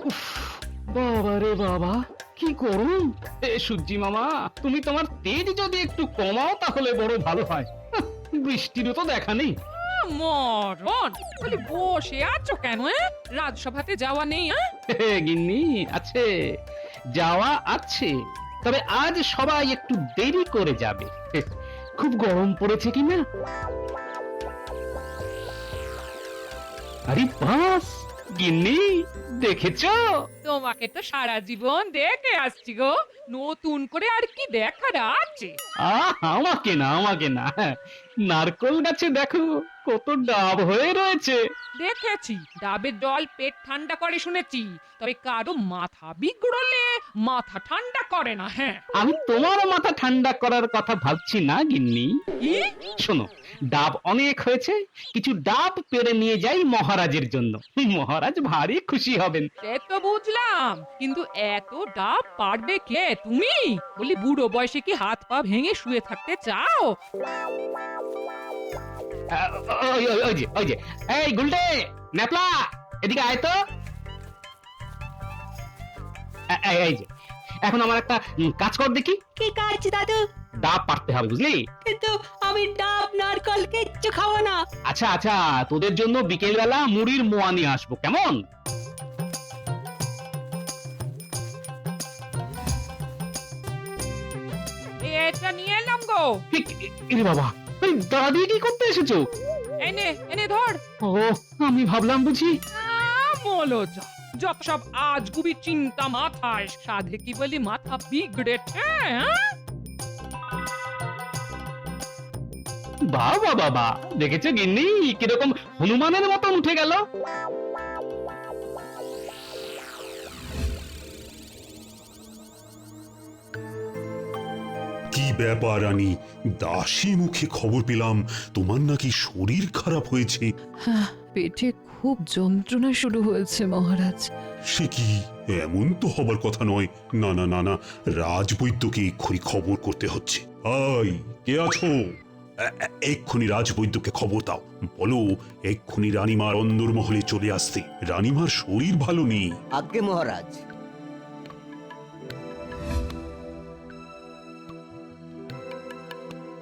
উফ, বাবা রে বাবা, কি গরম! সূর্যি মামা, তুমি তোমার তেজ যদি একটু কমাও তাহলে বড় ভালো হয়। হাহ, বৃষ্টিরও তো দেখা নেই। মরণ খালি বসে আছো কেন? রাজসভাতে যাওয়া নেই? গিন্নি, আছে, যাওয়া আছে, তবে আজ সবাই একটু দেরি করে যাবে। খুব গরম পড়েছে কি না? আরে বাস, গিন্নি, দেখেছো? তোমাকে তো সারা জীবন দেখে আসছি গো, নতুন করে আর কি দেখার আছে? আমাকে না, আমাকে না, নারকোল গাছে দেখো কত ডাব হয়ে রয়েছে। দেখেছি ডাবের জল পেট ঠান্ডা করে শুনেছি, তবে কারো মাথা বিগড়লে মাথা ঠান্ডা করে না। হ্যাঁ, আমি তোমার মাথা ঠান্ডা করার কথা ভাবছি না গিন্নি। কি? শোনো, ডাব অনেক হয়েছে, কিছু ডাব পেড়ে নিয়ে যাই মহারাজের জন্য। মহারাজ ভারী খুশি হবেন। সে তো বুঝলাম, কিন্তু এত ডাব পারবে কে? তুমি বলি বুড়ো বয়সে কি হাত পা ভেঙে শুয়ে থাকতে চাও? আহ, ওই যে এই গুলটে, ন্যাপলা, এদিকে আয় তো। এই যে, এখন আমার একটা কাজ কর দেখি। কি কাজ দাদু? ডাব পারতে হবে, বুঝলি? কিন্তু আমি ডাব নারকল কিচ্ছু খাবো না। আচ্ছা আচ্ছা, তোদের জন্য বিকেল বেলা মুড়ির মোয়া নিয়ে আসবো, কেমন? এটা নিয়ে এলাম গো। এরে বাবা, এই দাদি কি করতে এসেছো? এনে এনে ধর। ও, আমি ভাবলাম বুঝি। বলো যা, যত সব আজগুবি চিন্তা মাথায়, সাধে কি বলি মাথা বিগড়েছে? বাবা বাবা, দেখেছো গিন্নি কিরকম হনুমানের মতন উঠে গেল? কি ব্যাপার রানী? দাসী মুখে খবর পেলাম তোমার নাকি শরীর খারাপ হয়েছে। পেটে খুব যন্ত্রণা শুরু হয়েছে মহারাজ। সে কি? এমন তো হবার কথা নয়। না না না না, রাজবৈদ্যকে এক্ষুনি খবর করতে হচ্ছে। আই, কে আছো? এক্ষুনি রাজবৈদ্যকে খবর দাও, বলো এক্ষুনি রানীমার অন্দরমহলে চলে আসতে। রানীমার শরীর ভালো নেই। আজ্ঞে মহারাজ।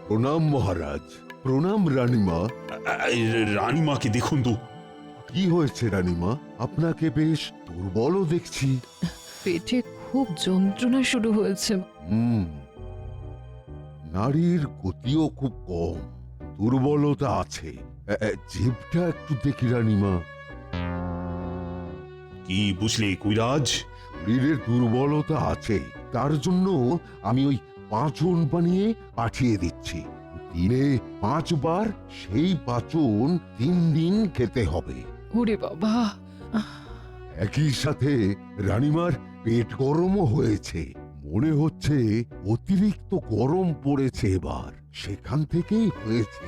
প্রণাম মহারাজ। প্রণাম রানীমা। রানীমাকে দেখুন তো। কি হয়েছে রানীমা? আপনাকে বেশ দুর্বলও দেখছি। পেটে খুব যন্ত্রণা শুরু হয়েছে। হুম, নারীর গতিও খুব কম, দুর্বলতা আছে। জিভটা একটু দেখি রানীমা। কি বুঝলে কবিরাজ? শরীরের দুর্বলতা আছে, তার জন্য আমি ওই পাঁচন বানিয়ে পাঠিয়ে দিচ্ছি। দিনে 5 বার, সেই পাঁচন 3 দিন খেতে হবে। ওরে বাবা, একই সাথে রানীমার পেট গরমও হয়েছে। মনে হচ্ছে অতিরিক্ত গরম পড়েছে এবার, সেখান থেকেই হয়েছে।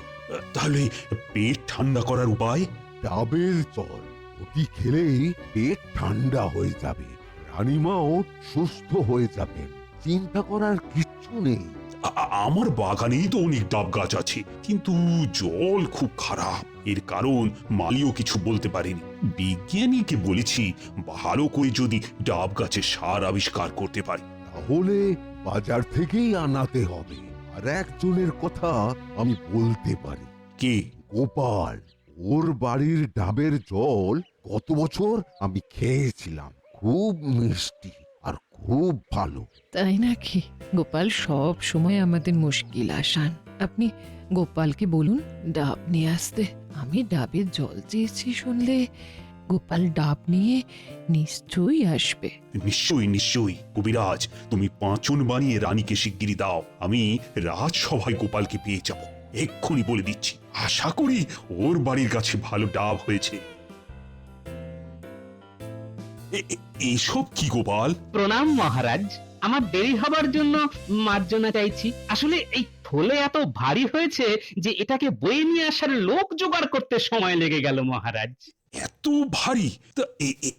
তাহলে পেট ঠান্ডা করার উপায়? ডাবের জল অতি খেলেই পেট ঠান্ডা হয়ে যাবে, রানীমাও সুস্থ হয়ে যাবেন। চিন্তা করার কিচ্ছু নেই। আমার বাগানেই তো অনেক ডাব গাছ আছে, কিন্তু জল খুব খারাপ। এর কারণ মালিও কিছু বলতে পারেনি। বিজ্ঞানীকে বলেছি ভালো করে যদি ডাব গাছের সার আবিষ্কার করতে পারি। তাহলে বাজার থেকেই আনাতে হবে। আর একজনের কথা আমি বলতে পারি। কে? গোপাল। ওর বাড়ির ডাবের জল গত বছর আমি খেয়েছিলাম, খুব মিষ্টি আর খুব ভালো। তাই নাকি? গোপাল সব সময় আমাদের মুশকিল আসান। আপনি গোপালকে বলুন ডাব নিয়ে আসতে। আমি ডাবের জল চেয়েছি শুনলে গোপাল ডাব নিয়ে নিশ্চয়ই আসবে। নিশ্চয়ই নিশ্চয়ই। কবিরাজ, তুমি পাঁচন বানিয়ে রানীকে শিগগিরই দাও। আমি রাজসভায় গোপালকে পেয়ে যাব, এক্ষুনি বলে দিচ্ছি। আশা করি ওর বাড়ির কাছে ভালো ডাব হয়েছে। এসব কি গোপাল? প্রণাম মহারাজ, আমার দেরি হবার জন্য মার্জনা চাইছি। আসলে এই থলে এত ভারী হয়েছে যে এটাকে বয়ে নিয়ে আসার লোক জোগাড় করতে সময় লেগে গেল মহারাজ। এত ভারী তা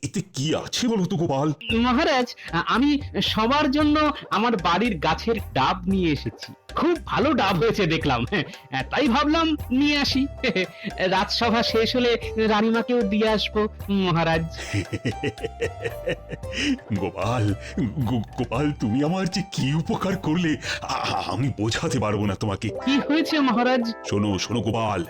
এতে কি আছে বলো তো গোপাল? মহারাজ, আমি সবার জন্য আমার বাড়ির গাছের ডাব নিয়ে এসেছি। খুব ভালো ডাব হয়েছে দেখলাম, তাই ভাবলাম নিয়ে আসি। রাজসভা শেষ হলে রানীমাকেও দিয়ে আসবো মহারাজ। গোপাল, গোপাল তুমি আমার যে কি উপকার করলে আমি বোঝাতে পারবো না তোমাকে। কি হয়েছে মহারাজ? শোনো শোনো গোপাল,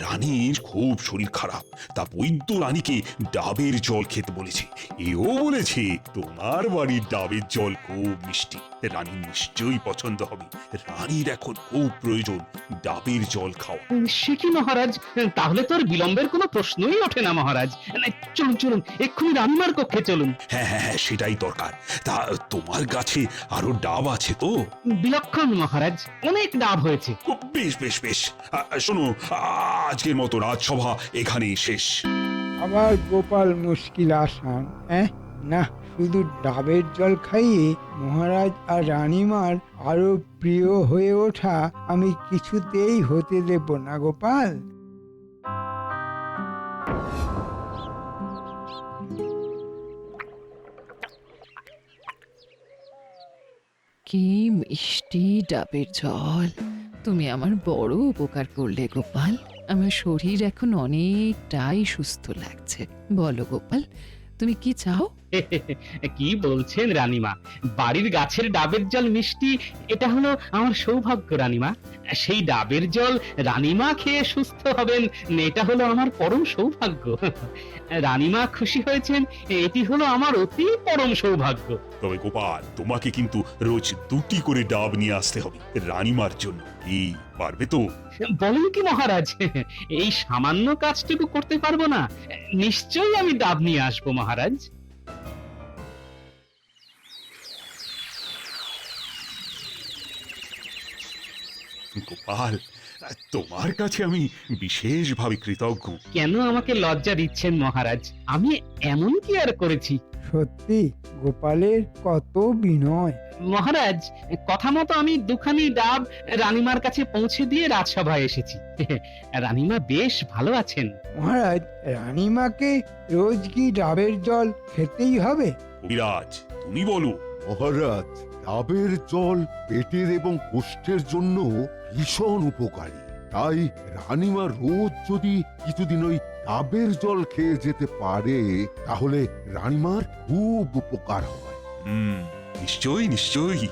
রানীর খুব শরীর খারাপ, তা বৈদ্য রানীকে ডাবের জল খেতে বলেছে। এও বলেছে তোমার বাড়ির ডাবের জল খুব মিষ্টি, রানীর নিশ্চয়ই পছন্দ হবে। রানীর এখন খুব প্রয়োজন ডাবের জল খাওয়া। সে কি মহারাজ, তাহলে তো আর বিলম্বের কোনো প্রশ্নই ওঠে না মহারাজ। চলুন চলুন, এক্ষুনি রানীমার কক্ষে চলুন। হ্যাঁ হ্যাঁ হ্যাঁ, সেটাই দরকার। তা তোমার গাছে আরো ডাব আছে তো? বিলক্ষণ মহারাজ, অনেক ডাব হয়েছে। ও, বেশ বেশ বেশ। শোনো, আজকের মতো রাজসভা এখানেই শেষ। আবার গোপাল মুশকিল আসান, না, শুধু ডাবের জল খাইয়ে মহারাজ আর রানীমার আরো প্রিয় হয়ে ওঠা আমি কিছুতেই হতে দেব না গোপাল। কি মিষ্টি ডাবের জল! তুমি আমার বড় উপকার করলে গোপাল। আমার শরীর এখন অনেকটাই সুস্থ লাগছে। বলো গোপাল, তুমি কি চাও? কি বলছেন রানীমা, বাড়ির গাছের ডাবের জল মিষ্টি, এটা হলো আমার সৌভাগ্য রানীমা। সেই ডাবের জল রানীমা খেয়ে সুস্থ হবেন, এটা হলো আমার পরম সৌভাগ্য। রানীমা খুশি হয়েছেন, এটি হলো আমার অতি পরম সৌভাগ্য। তবে গোপাল, তোমাকে কিন্তু রোজ 2টি করে ডাব নিয়ে আসতে হবে রানীমার জন্য। কি পারবে তো? বলেন কি মহারাজ, এই সামান্য কাজটুকু করতে পারবো না? নিশ্চয়ই আমি ডাব নিয়ে আসবো মহারাজ। গোপাল, তোমার কাছে আমি বিশেষভাবে কৃতজ্ঞ। কেন আমাকে লজ্জা দিচ্ছেন মহারাজ? আমি এমন কি আর করেছি? সত্যি গোপালের কত বিনয়! মহারাজ, কথা মতো আমি 2খানি ডাব রানীমার কাছে পৌঁছে দিয়ে রাজসভায় এসেছি। রানীমা বেশ ভালো আছেন। মহারাজ, রানীমাকে রোজ কি ডাবের জল খেতেই হবে? কবিরাজ, তুমি বলো। মহারাজ, ডাবের জল পেটের এবং কোষ্ঠের জন্য ভীষণ উপকারী। তাই রানীমা রোজ যদি কিছুদিন ওই ডাবের জল খেয়ে যেতে পারে, তাহলে রানীমার খুব উপকার হয়। নিশ্চয়ই নিশ্চয়ই।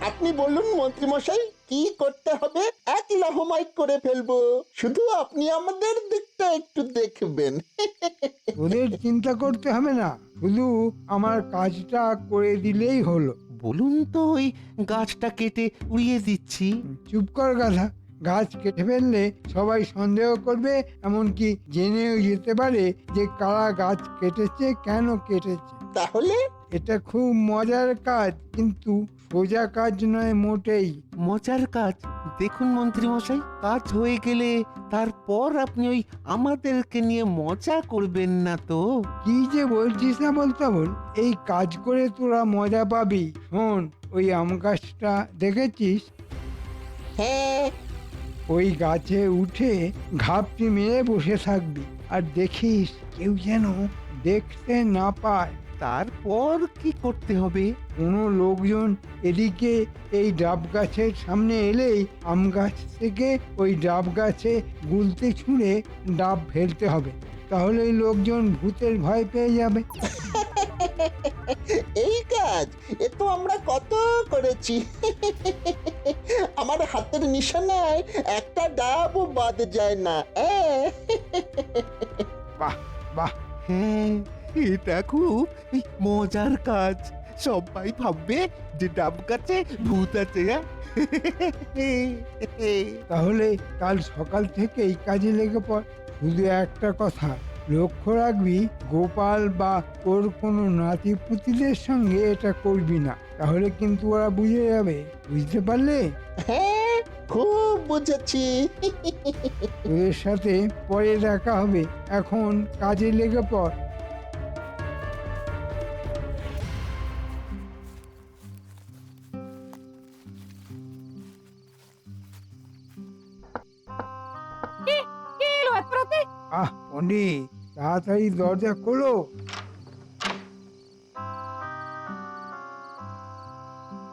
আপনি বলুন মন্ত্রীমশাই, কি করতে হবে? এক লাহমাই করে ফেলবো, শুধু আপনি আমাদের দিকটা একটু দেখবেন। ওদের চিন্তা করতে হবে না, শুধু আমার কাজটা করে দিলেই হলো। বলুন তো, ওই গাছটা কেটে উড়িয়ে দিচ্ছি। চুপ কর গাধা, গাছ কেটে ফেললে সবাই সন্দেহ করবে, এমনকি জেনেও যেতে পারে যে কারা গাছ কেটেছে, কেন কেটেছে। তাহলে এটা খুব মজার কাজ, কিন্তু সোজা কাজ নয় মোটেই। মজার কাজ? দেখুন মন্ত্রীমশাই, কাজ হয়ে গেলে তারপর আপনি ওই আমাদেরকে নিয়ে মজা করবেন না তো? কি যে বলছিস না বলতে বল, এই কাজ করে তোরা মজা পাবি। শোন, ওই আম গাছটা দেখেছিস? হ্যাঁ, ওই গাছে উঠে ঘাপটি মেরে বসে থাকবি, আর দেখিস কেউ যেন দেখতে না পায়। তারপর কি করতে হবে? কোনো লোকজন এদিকে এই ডাব গাছের সামনে এলেই আম গাছ থেকে ওই ডাব গাছে গুলতে ছুঁড়ে ডাব ফেলতে হবে, তাহলে লোকজন ভূতের ভয় পেয়ে যাবে। এই কাজ এ তো আমরা কত করেছি। আমার হাতের নিশানায় একটা ডাবও বাদ যায় না। বাহ বাহ! হ্যাঁ, এটা খুব মজার কাজ। সবাই ভাববে যে ডাব গাছে ভূত আছে। তাহলে কাল সকাল থেকেই কাজে লেগে পড়। শুধু একটা কথা লক্ষ্য রাখবি, গোপাল বা ওর কোনো নাতিপুতিদের সঙ্গে এটা করবি না, তাহলে কিন্তু ওরা বুঝে যাবে। বুঝতে পারলে? হ্যাঁ, খুব বুঝেছি। ওদের সাথে পরে দেখা হবে, এখন কাজে লেগে পড়। পণ্ডিত, তাড়াতাড়ি দরজা খোলো।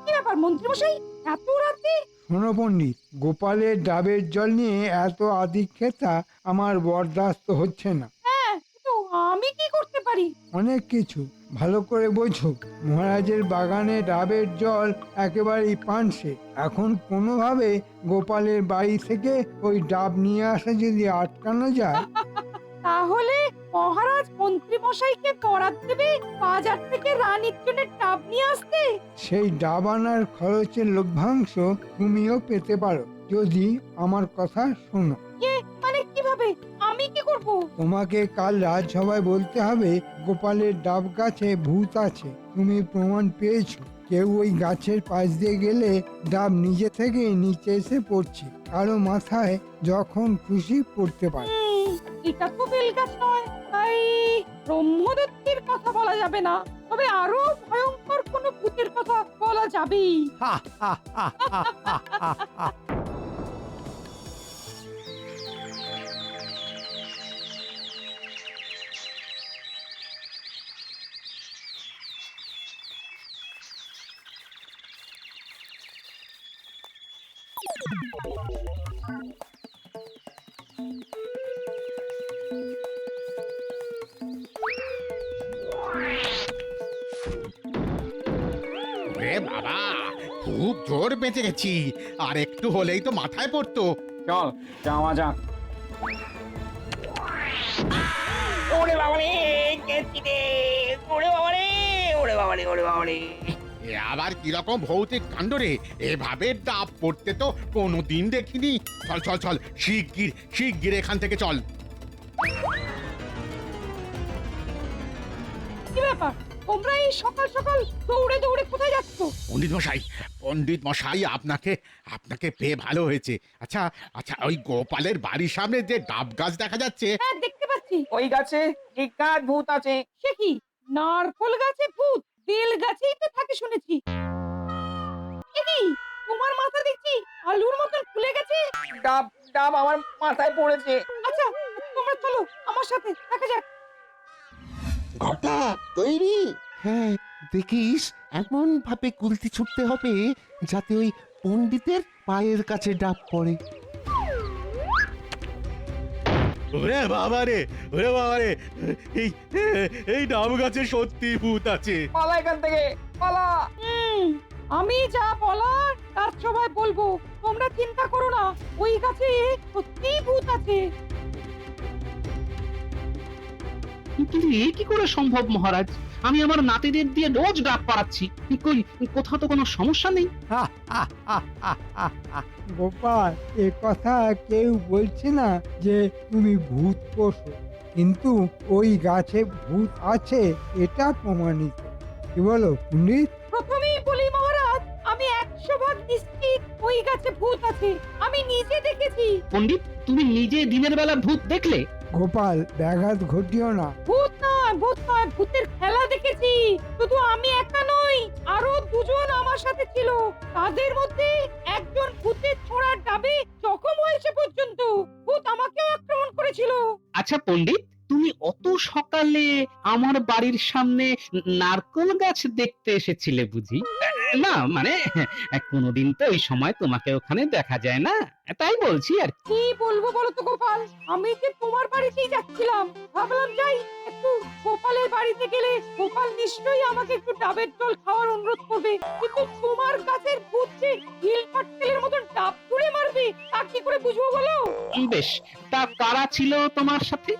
কি ব্যাপার মন্ত্রীমশাই, এত রাতে? শোনো পণ্ডিত, গোপালের ডাবের জল নিয়ে এত আদিক্ষেতা আমার বরদাস্ত হচ্ছে না। হ্যাঁ, কিন্তু আমি কি করতে পারি? অনেক কিছু, ভালো করে বোঝো। মহারাজের বাগানে ডাবের জল একেবারেই পানসে। এখন কোনোভাবে গোপালের বাড়ি থেকে ওই ডাব নিয়ে আসা যদি আটকানো যায়। তাহলে মহারাজ মন্ত্রীমশাইকে বরাদ দেবে বাজার থেকে রানীর জন্য ডাব নিয়ে আসতে। সেই ডাব আনার খরচের লভ্যাংশ তুমিও পেতে পারো, যদি আমার কথা শোনো। মানে কিভাবে? আমি কি করব? তোমাকে কাল রাজসভায় বলতে হবে গোপালের ডাব গাছে ভূত আছে। তুমি প্রমাণ পেয়েছো। কেউ ওই গাছের পাশ দিয়ে গেলে ডাব নিজে থেকে নিচে এসে পড়ছে, কারো মাথায় যখন খুশি পড়তে পারে। এটা তো বেলগাছ নয়, তাই ব্রহ্মদত্তের কথা বলা যাবে না, তবে আরো ভয়ঙ্কর কোনো ভূতের কথা বলা যাবেই। রে বাবা, খুব জোর বেঁচে গেছি, আর একটু হলেই তো মাথায় পড়তো। চল যাওয়া যাক। ওরে বাবা রে, গেছি রে। ওরে বাবা রে, ওরে বাবা রে, ওরে বাবা রে। এ আবার কিরকম ভৌতিক কাণ্ড রে, এভাবে ডাব পড়তে তো কোনোদিন দেখিনি। চল চল চল, শিগগির শিগগির এখান থেকে চল। কি ব্যাপার, তোমরা এই সকাল সকাল দৌড়ে দৌড়ে কোথায় যাচ্ছ? পণ্ডিত মশাই, আপনাকে আপনাকে পেয়ে ভালো হয়েছে। আচ্ছা আচ্ছা, ওই গোপালের বাড়ির সামনে যে ডাব গাছ দেখা যাচ্ছে। হ্যাঁ, দেখতে পাচ্ছি। ওই গাছে বিখ্যাত ভূত আছে। সে কি, নারকোল গাছে ভূত? বেল গাছেই তো থাকে শুনেছি। এ কি, তোমার মাথা দেখছি আলুর মতন ফুলে গেছে। ডাব ডাব আমার মাথায় পড়েছে। আচ্ছা, তোমরা চলো আমার সাথে, দেখা যাক। ঘটা তৈরি। হ্যাঁ, দেখিস এমন ভাবে কুলতি ছুটতে হবে যাতে ওই পণ্ডিতের পায়ের কাছে ডাব পড়ে। ওরে বাবা রে, ওরে বাবা রে, এই এই ডাব গাছে সত্যি ভূত আছে। পালা এখান থেকে, পালা। আমি যা বলার তার সবাই বলবো, তোমরা চিন্তা করো না, ওই গাছে সত্যিই ভূত আছে। কিন্তু এ কি করে সম্ভব মহারাজ? আমি আমার নাতিদের দিয়ে রোজ ডাব পাড়াচ্ছি, কই কোথাও তো কোনো সমস্যা নেই। গোপাল, এ কথা কেউ বলছে না যে তুমি ভূত পোষো, কিন্তু ওই গাছে ভূত আছে এটা প্রমাণিত। কি বলো পণ্ডিত? প্রথমেই বলি মহারাজ, আমি 100% নিশ্চিত ওই গাছে ভূত আছে। আমি নিজে দেখেছি। পণ্ডিত, তুমি নিজে দিনের বেলা ভূত দেখলে? গোপাল, ব্যাঘাত ঘটিও না। ভূত নয়, ভূত নয়, ভূতের খেলা দেখেছি। শুধু আমি একা নই, আরো দুজন আমার সাথে ছিল। তাদের মধ্যে একজন ভূতের ছোড়ার ডাবে জখম হয়েছে পর্যন্ত। ভূত আমাকেও আক্রমণ করেছিল। আচ্ছা পণ্ডিত, তুমি অত সকালে আমার বাড়ির সামনে নারকোল গাছ দেখতে এসেছিলে বুঝি? না মানে কোনোদিন তো এই সময় তোমাকে ওখানে দেখা যায় না, তাই বলছি আর কি। কি বলবো বলো তো গোপাল, আমি যে তোমার বাড়িতেই যাচ্ছিলাম, ভাবলাম যাই একটু গোপালের বাড়িতে গেলে গোপাল নিশ্চয়ই আমাকে একটু ডাবের জল খাওয়ার অনুরোধ করবে, কিন্তু তোমার গাছের ভূত যে হিল পাটকেলের মতন ডাব তুলে মারবে তা কি করে বুঝবো বলো? বেশ, তা কারা ছিল তোমার সাথে?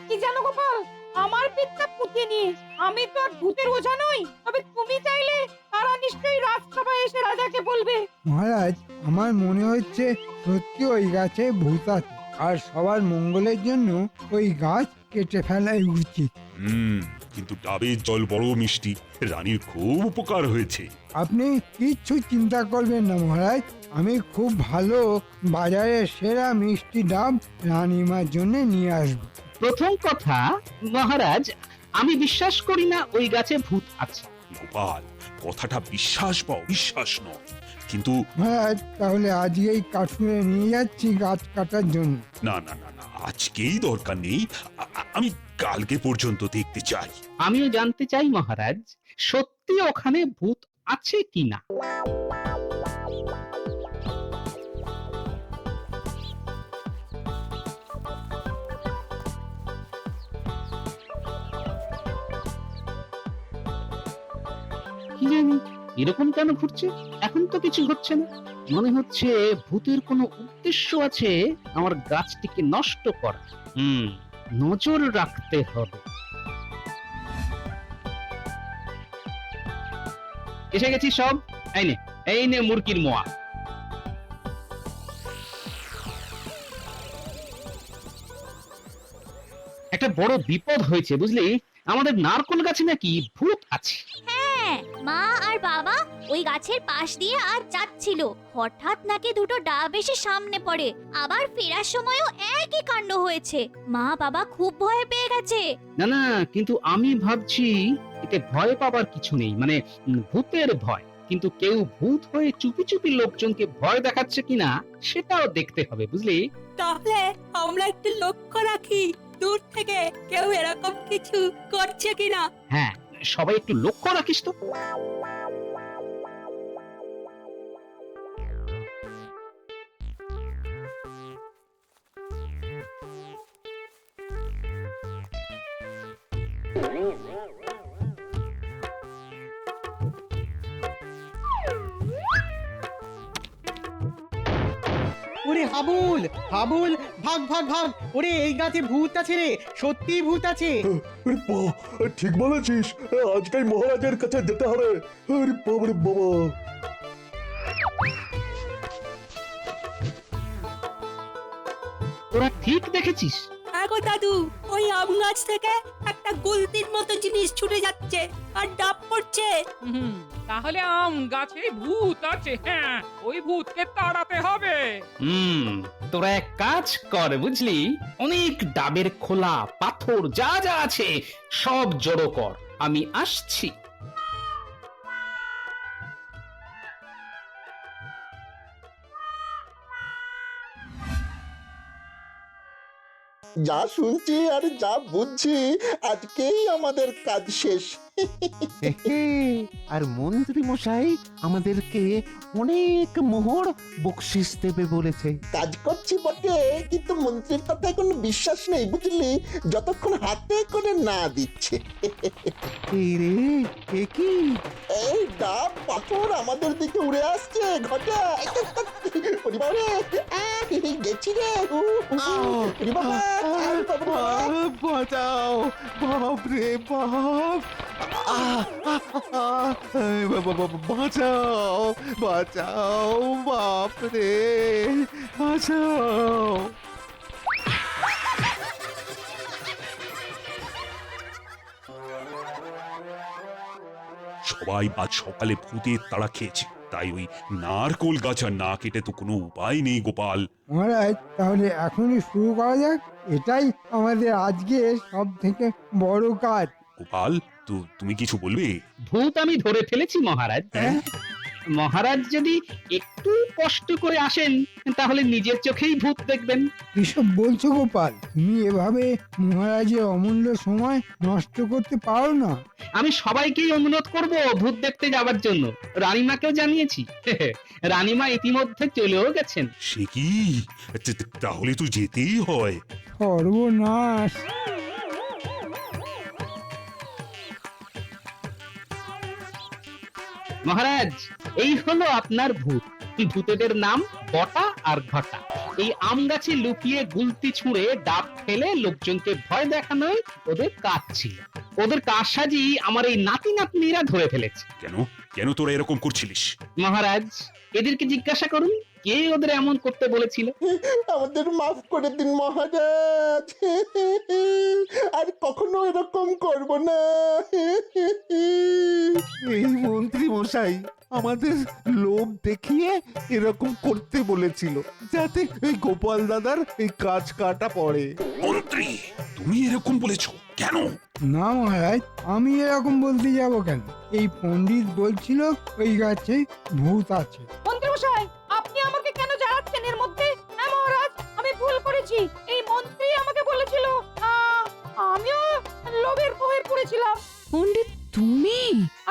কি জানো গোপাল, আমার পিঠটা পুঁতে নিয়ে আমি তো আর ভূতের ওঝা নই, তবে তুমি চাইলে তারা নিশ্চয়ই রাজসভায় এসে রাজাকে বলবে। মহারাজ, আমার মনে হচ্ছে সত্যি ওই গাছে ভূত আছে, আর সবার মঙ্গলের জন্য ওই গাছ কেটে ফেলাই উচিত। কিন্তু ডাবের জল বড় মিষ্টি, রানীর খুব উপকার হয়েছে। আপনি কিচ্ছু চিন্তা করবেন না মহারাজ, আমি খুব ভালো বাজারের সেরা মিষ্টি ডাব রানীমার জন্য নিয়ে আসবো। প্রথম কথা মহারাজ, আমি বিশ্বাস করি না ওই গাছে ভূত আছে। গোপাল, কথাটা বিশ্বাস বা অবিশ্বাস নয়, কিন্তু মহারাজ, তাহলে আজকেই কাঠুরে নিয়ে যাচ্ছি গাছ কাটার জন্য। না না না না, আজকেই দরকার নেই, আমি কালকে পর্যন্ত দেখতে চাই। আমিও জানতে চাই মহারাজ, সত্যি ওখানে ভূত আছে কিনা। কি জানি এরকম কেন ঘুরছে, এখন তো কিছু হচ্ছে না। মনে হচ্ছে ভূতের কোনো উদ্দেশ্য আছে আমার গাছটিকে নষ্ট করা। নজর রাখতে হবে। এসে গেছি সব। এই নে মুরগির মোয়া। একটা বড় বিপদ হয়েছে বুঝলি, আমাদের নারকোল গাছে নাকি ভূত আছে। হ্যাঁ, মা আর বাবা ওই গাছের পাশ দিয়ে আর যাচ্ছিল, হঠাৎ নাকি দুটো ডাব এসে সামনে পড়ে। আবার ফেরার সময়ও একই কাণ্ড হয়েছে। মা বাবা খুব ভয় পেয়ে গেছে। না না, কিন্তু আমি ভাবছি এতে ভয় পাবার কিছু নেই, মানে ভূতের ভয়। কিন্তু কেউ ভূত হয়ে চুপি চুপি লোকজনকে ভয় দেখাচ্ছে কিনা সেটাও দেখতে হবে বুঝলি। তাহলে আমরা একটু লক্ষ্য রাখি দূর থেকে কেউ এরকম কিছু করছে কিনা। হ্যাঁ, সবাই একটু লক্ষ্য রাখিস তো। ওরে হাবুল, হাবুল, ভাগ ভাগ ভাগ। ওরে এই গাছে ভূত আছে রে, সত্যি ভূত আছে। ঠিক বলেছিস, আজকাল মহারাজের কাছে যেতে হবে। আরে বাবা, বাবা। তোরা ঠিক দেখেছিস? আগো দাদু, ওই আম গাছ থেকে একটা গুলতির মতো জিনিস ছুটে যাচ্ছে আর ডাব পড়ছে। তাহলে আম গাছে ভূত আছে। হ্যাঁ, ওই ভূতকে তাড়াতে হবে। তোরা এক কাজ কর বুঝলি, অনেক ডাবের খোলা পাথর যা যা আছে সব জড়ো কর, আমি আসছি। যা শুনছি আর যা বুঝছি, আজকেই আমাদের কাজ শেষ। আর মন্ত্রী মশাই আমাদেরকে অনেক মোহর বকশিস দেবে বলেছে। কাজ করছি বটে, কিন্তু মন্ত্রীর কথায় কোনো বিশ্বাস নেই বুঝলি, যতক্ষণ হাতে করে না দিচ্ছে। এই রে, এ কি? এই ডাব পাথর আমাদের দিকে উড়ে আসছে। ঘটা পরিবারে গেছি রে। বাঁচাও, বাপ রে বাপ, বাঁচাও, বাঁচাও, বাপ রে, বাঁচাও। সবাই আজ সকালে ভূতের তাড়া খেয়েছে, তাই ওই নারকোল গাছ আর না কেটে তো কোনো উপায় নেই গোপাল। মহারাজ, তাহলে এখনই শুরু করা যাক। এটাই আমাদের আজকে সব থেকে বড় কাজ। গোপাল, তো তুমি কিছু বলবে? ভূত আমি ধরে ফেলেছি মহারাজ। মহারাজ যদি একটু কষ্ট করে আসেন তাহলে নিজের চোখেই ভূত দেখবেন। এসব বলছো গোপাল? তুমি এভাবে মহারাজের অমূল্য সময় নষ্ট করতে পারো না। আমি সবাইকেই অনুরোধ করব ভূত দেখতে যাবার জন্য, রানীমাকেও জানিয়েছি। রানীমা ইতিমধ্যে চলেও গেছেন। সে কি, তাহলে তো যেতেই হয়। সর্বনাশ! মহারাজ, এই হলো আপনার ভূত। ভূতেদের নাম বটা আর ঘটা। এই আম গাছে লুকিয়ে গুলতি ছুঁড়ে ডাব ফেলে লোকজনকে ভয় দেখানোই ওদের কাজ ছিল। ওদের কারসাজি আমার এই নাতি নাতনিরা ধরে ফেলেছে। কেন কেন তোরা এরকম করছিলিস? মহারাজ, এদেরকে জিজ্ঞাসা করুন কে ওদের এমন করতে বলেছিল। আমাদের মাফ করে দিন মহারাজ, আর কখনো এরকম করব না। এই মন্ত্রী মশাই আমাদের লোভ দেখিয়ে এরকম করতে বলেছিল, যাতে এই গোপাল দাদার এই কাজ কাটা পড়ে। মন্ত্রী, তুমি এরকম বলেছো কেন? না মহারাজ, আমি এরকম বলতে যাব কেন? এই পণ্ডিত বলছিল ওই গাছে ভূত আছে। মন্ত্রীমশাই, আপনি আমাকে কেন জানাচ্ছেন এর মধ্যে? হ্যাঁ মহারাজ, আমি ভুল করেছি। এই মন্ত্রী যাচ্ছিলাম। পণ্ডিত তুমি?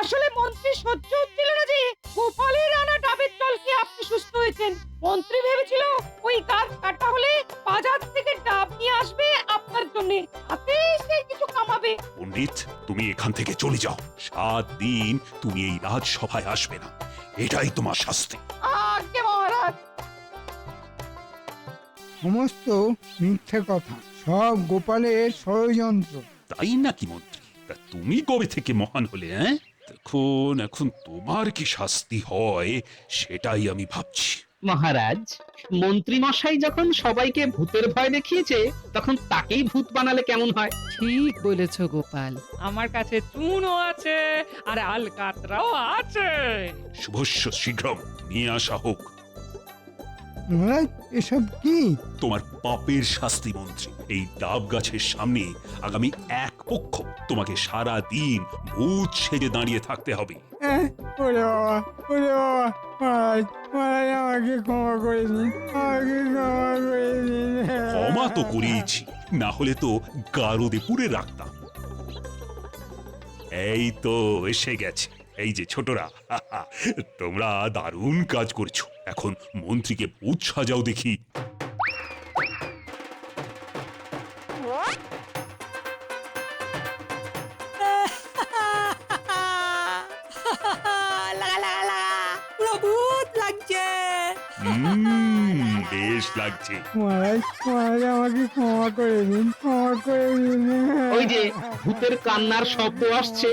আসলে মন্ত্রী সহ্য হচ্ছিল না যে গোপালের আনা ডাবের জল খেয়ে আপনি সুস্থ হয়েছেন। মন্ত্রী ভেবেছিল ওই গাছ কাটা হলে বাজার থেকে ডাব নিয়ে আসবে আপনার জন্য, তাতে সে কিছু কামাবে। পণ্ডিত, তুমি এখান থেকে চলে যাও। 7 দিন তুমি এই রাজসভায় আসবে না, এটাই তোমার শাস্তি। আজ্ঞে মহারাজ। সমস্ত মিথ্যে কথা, সব গোপালের ষড়যন্ত্র। তাই নাকি মন্ত্রী? তা তুমি কবে থেকে মহান হলে? এখন তোমার কি শাস্তি হয় সেটাই আমি ভাবছি। মহারাজ, মন্ত্রী মশাই যখন সবাইকে ভূতের ভয় দেখিয়েছে তখন তাকেই ভূত বানালে কেমন হয়? ঠিক বলেছ গোপাল। আমার কাছে চুনও আছে আর আলকাতরাও আছে। শুভস্য শীঘ্রম নিয়ে আসা হোক। মহারাজ, এসব কি? তোমার পাপের শাস্তি মন্ত্রী। এই ডাব গাছের সামনে আগামী 1 পক্ষ তোমাকে সারা দিন ভূত সেজে দাঁড়িয়ে থাকতে হবে। ওরে বাবা, ওরে বাবা, মহারাজ, মহারাজ আমাকে ক্ষমা করে দিন, আমাকে ক্ষমা করে দিন। ক্ষমা তো করিয়েছি, না হলে তো গারদে পুরে রাখতাম। এই তো এসে গেছে। এই যে ছোটরা, তোমরা দারুণ কাজ করছো। এখন মন্ত্রীকে ভূত সাজাও দেখি। লাগা লাগা লাগা, পুরো ভূত লাগছে। বেশ লাগছে। মহারাজ, মহারাজ আমাকে ক্ষমা করে দিন, ক্ষমা করে দিন। ওই যে ভূতের কান্নার শব্দ আসছে।